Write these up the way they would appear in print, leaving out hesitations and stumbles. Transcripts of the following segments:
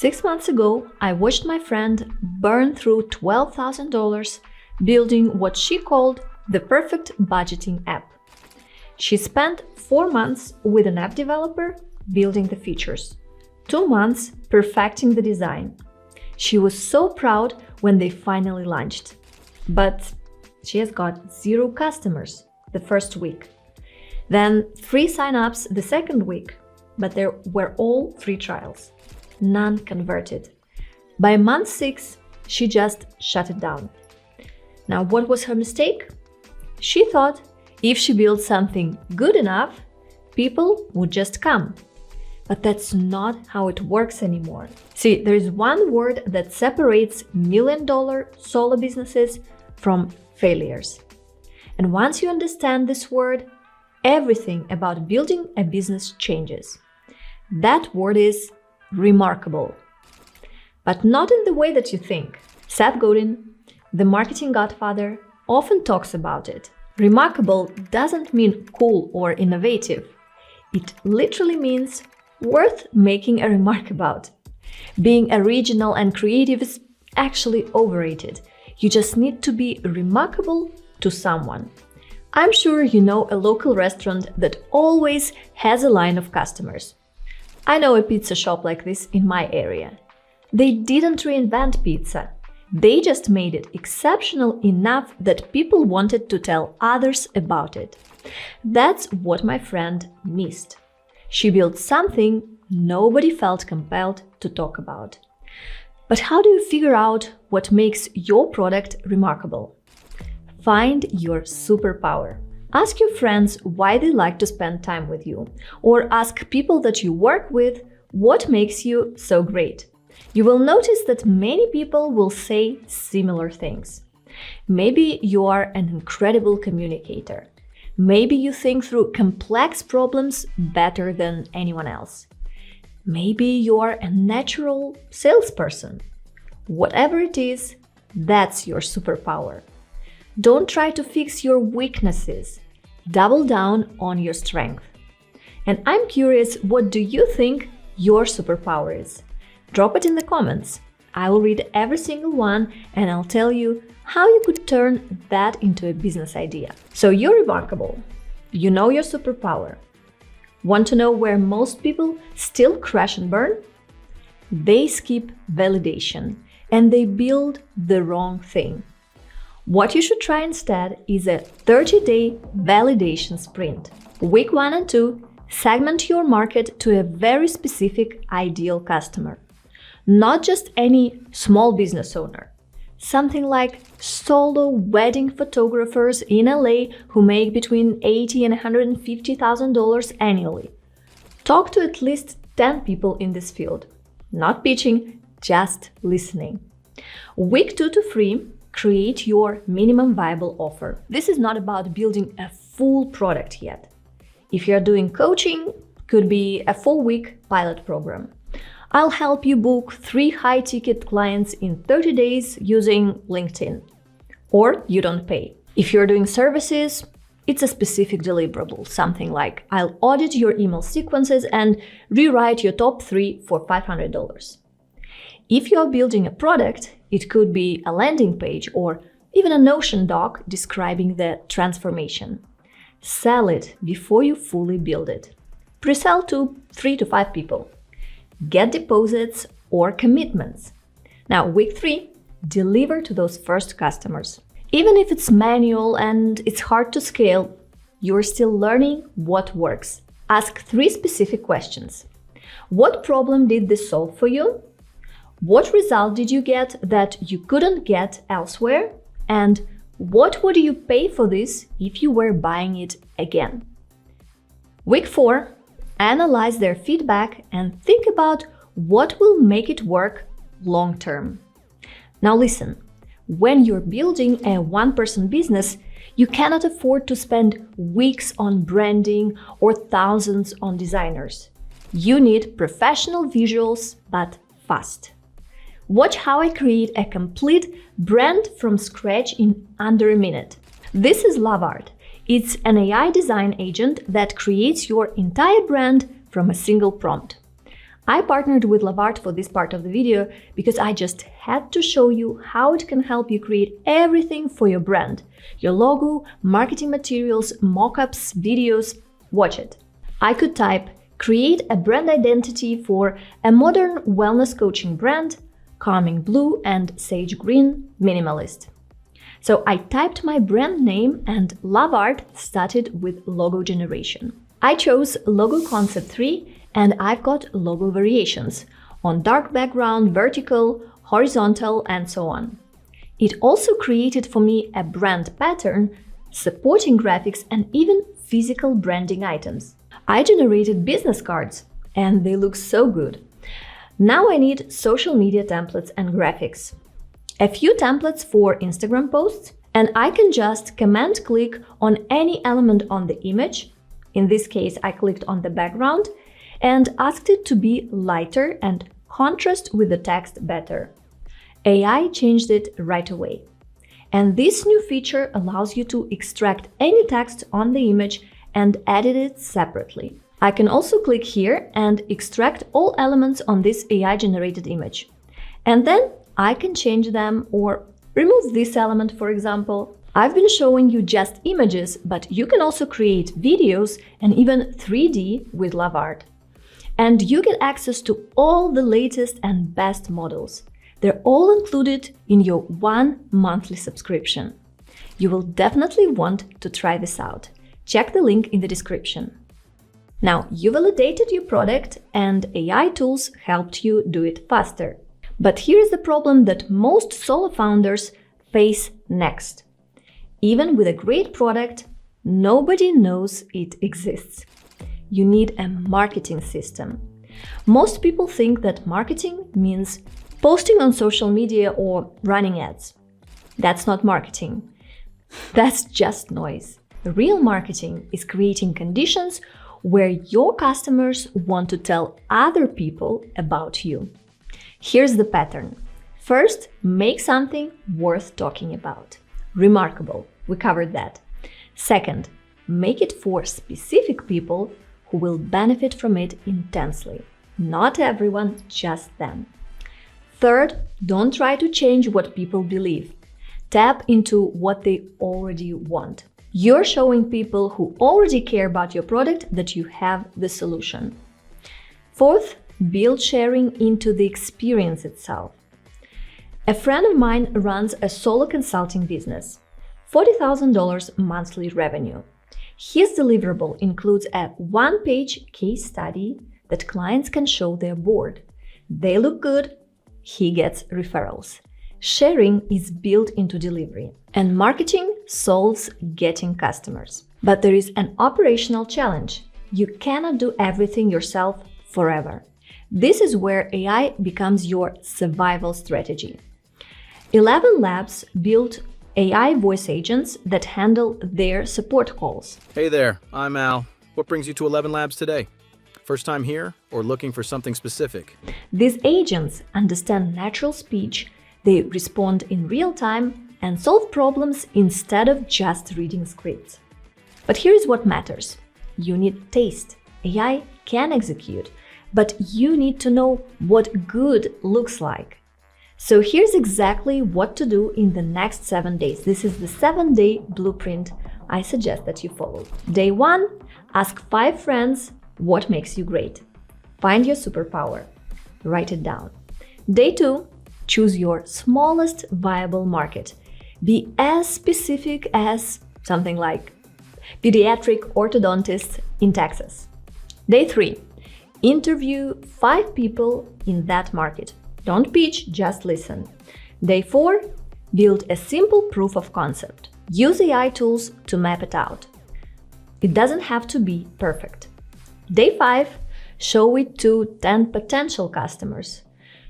6 months ago, I watched my friend burn through $12,000 building what she called the perfect budgeting app. She spent 4 months with an app developer building the features, 2 months perfecting the design. She was so proud when they finally launched. But she has got 0 customers the first week. Then 3 sign-ups the second week, but there were all free trials. None converted. By month 6, she just shut it down. Now, what was her mistake? She thought if she built something good enough, people would just come. But that's not how it works anymore. See, there is one word that separates million-dollar solo businesses from failures. And once you understand this word, everything about building a business changes. That word is remarkable. But not in the way that you think. Seth Godin, the marketing godfather, often talks about it. Remarkable doesn't mean cool or innovative. It literally means worth making a remark about. Being original and creative is actually overrated. You just need to be remarkable to someone. I'm sure you know a local restaurant that always has a line of customers. I know a pizza shop like this in my area. They didn't reinvent pizza. They just made it exceptional enough that people wanted to tell others about it. That's what my friend missed. She built something nobody felt compelled to talk about. But how do you figure out what makes your product remarkable? Find your superpower. Ask your friends why they like to spend time with you, or ask people that you work with what makes you so great. You will notice that many people will say similar things. Maybe you are an incredible communicator. Maybe you think through complex problems better than anyone else. Maybe you are a natural salesperson. Whatever it is, that's your superpower. Don't try to fix your weaknesses. Double down on your strength. And I'm curious, what do you think your superpower is? Drop it in the comments. I will read every single one and I'll tell you how you could turn that into a business idea. So you're remarkable. You know your superpower. Want to know where most people still crash and burn? They skip validation and they build the wrong thing. What you should try instead is a 30-day validation sprint. Week 1 and 2, segment your market to a very specific ideal customer. Not just any small business owner. Something like solo wedding photographers in LA who make between $80,000 and $150,000 annually. Talk to at least 10 people in this field. Not pitching, just listening. Week 2 to 3, create your minimum viable offer. This is not about building a full product yet. If you're doing coaching, could be a 4-week pilot program. I'll help you book 3 high-ticket clients in 30 days using LinkedIn. Or you don't pay. If you're doing services, it's a specific deliverable, something like I'll audit your email sequences and rewrite your top 3 for $500. If you're building a product, it could be a landing page or even a Notion doc describing the transformation. Sell it before you fully build it. Pre-sell to 3 to 5 people. Get deposits or commitments. Now, week 3, deliver to those first customers. Even if it's manual and it's hard to scale, you're still learning what works. Ask 3 specific questions. What problem did this solve for you? What result did you get that you couldn't get elsewhere? And what would you pay for this if you were buying it again? Week 4, analyze their feedback and think about what will make it work long term. Now listen, when you're building a one-person business, you cannot afford to spend weeks on branding or thousands on designers. You need professional visuals, but fast. Watch how I create a complete brand from scratch in under a minute. This is Love Art. It's an AI design agent that creates your entire brand from a single prompt. I partnered with Lavart for this part of the video because I just had to show you how it can help you create everything for your brand. Your logo, marketing materials, mockups, videos. Watch it. I could type, create a brand identity for a modern wellness coaching brand, calming blue and sage green, minimalist. So I typed my brand name and Lavart started with logo generation. I chose logo concept 3 and I've got logo variations on dark background, vertical, horizontal, and so on. It also created for me a brand pattern, supporting graphics and even physical branding items. I generated business cards and they look so good. Now I need social media templates and graphics. A few templates for Instagram posts, and I can just command click on any element on the image. In this case, I clicked on the background and asked it to be lighter and contrast with the text better. AI changed it right away. And this new feature allows you to extract any text on the image and edit it separately. I can also click here and extract all elements on this AI-generated image. And then I can change them or remove this element, for example. I've been showing you just images, but you can also create videos and even 3D with Lavart. And you get access to all the latest and best models. They're all included in your 1 monthly subscription. You will definitely want to try this out. Check the link in the description. Now, you validated your product and AI tools helped you do it faster. But here is the problem that most solo founders face next. Even with a great product, nobody knows it exists. You need a marketing system. Most people think that marketing means posting on social media or running ads. That's not marketing. That's just noise. Real marketing is creating conditions where your customers want to tell other people about you. Here's the pattern. First, make something worth talking about. Remarkable. We covered that. Second, make it for specific people who will benefit from it intensely. Not everyone, just them. Third, don't try to change what people believe. Tap into what they already want. You're showing people who already care about your product that you have the solution. Fourth, build sharing into the experience itself. A friend of mine runs a solo consulting business, $40,000 monthly revenue. His deliverable includes a 1-page case study that clients can show their board. They look good, he gets referrals. Sharing is built into delivery, and marketing solves getting customers. But there is an operational challenge. You cannot do everything yourself forever. This is where AI becomes your survival strategy. 11 Labs built AI voice agents that handle their support calls. Hey there, I'm Al. What brings you to 11 Labs today? First time here or looking for something specific? These agents understand natural speech, they respond in real time and solve problems instead of just reading scripts. But here's what matters. You need taste. AI can execute, but you need to know what good looks like. So here's exactly what to do in the next 7 days. This is the 7-day blueprint I suggest that you follow. Day 1, ask 5 friends what makes you great. Find your superpower. Write it down. Day 2, choose your smallest viable market. Be as specific as something like pediatric orthodontist in Texas. Day 3, interview 5 people in that market. Don't pitch, just listen. Day 4, build a simple proof of concept. Use AI tools to map it out. It doesn't have to be perfect. Day 5, show it to 10 potential customers.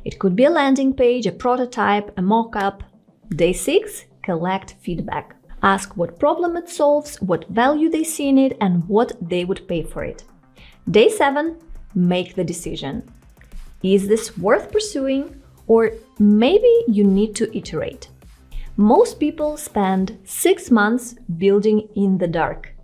It could be a landing page, a prototype, a mock-up. Day 6, collect feedback. Ask what problem it solves, what value they see in it, and what they would pay for it. Day 7, make the decision. Is this worth pursuing, or maybe you need to iterate? Most people spend 6 months building in the dark.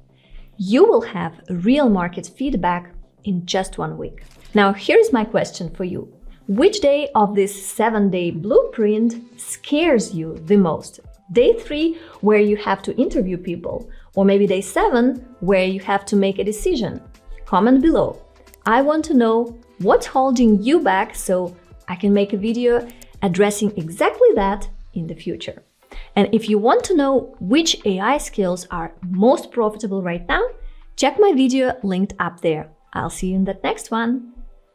You will have real market feedback in just 1 week. Now, here's my question for you. Which day of this 7-day blueprint scares you the most? Day 3, where you have to interview people, or maybe day 7, where you have to make a decision? Comment below. I want to know what's holding you back so I can make a video addressing exactly that in the future. And if you want to know which AI skills are most profitable right now, check my video linked up there. I'll see you in that next one.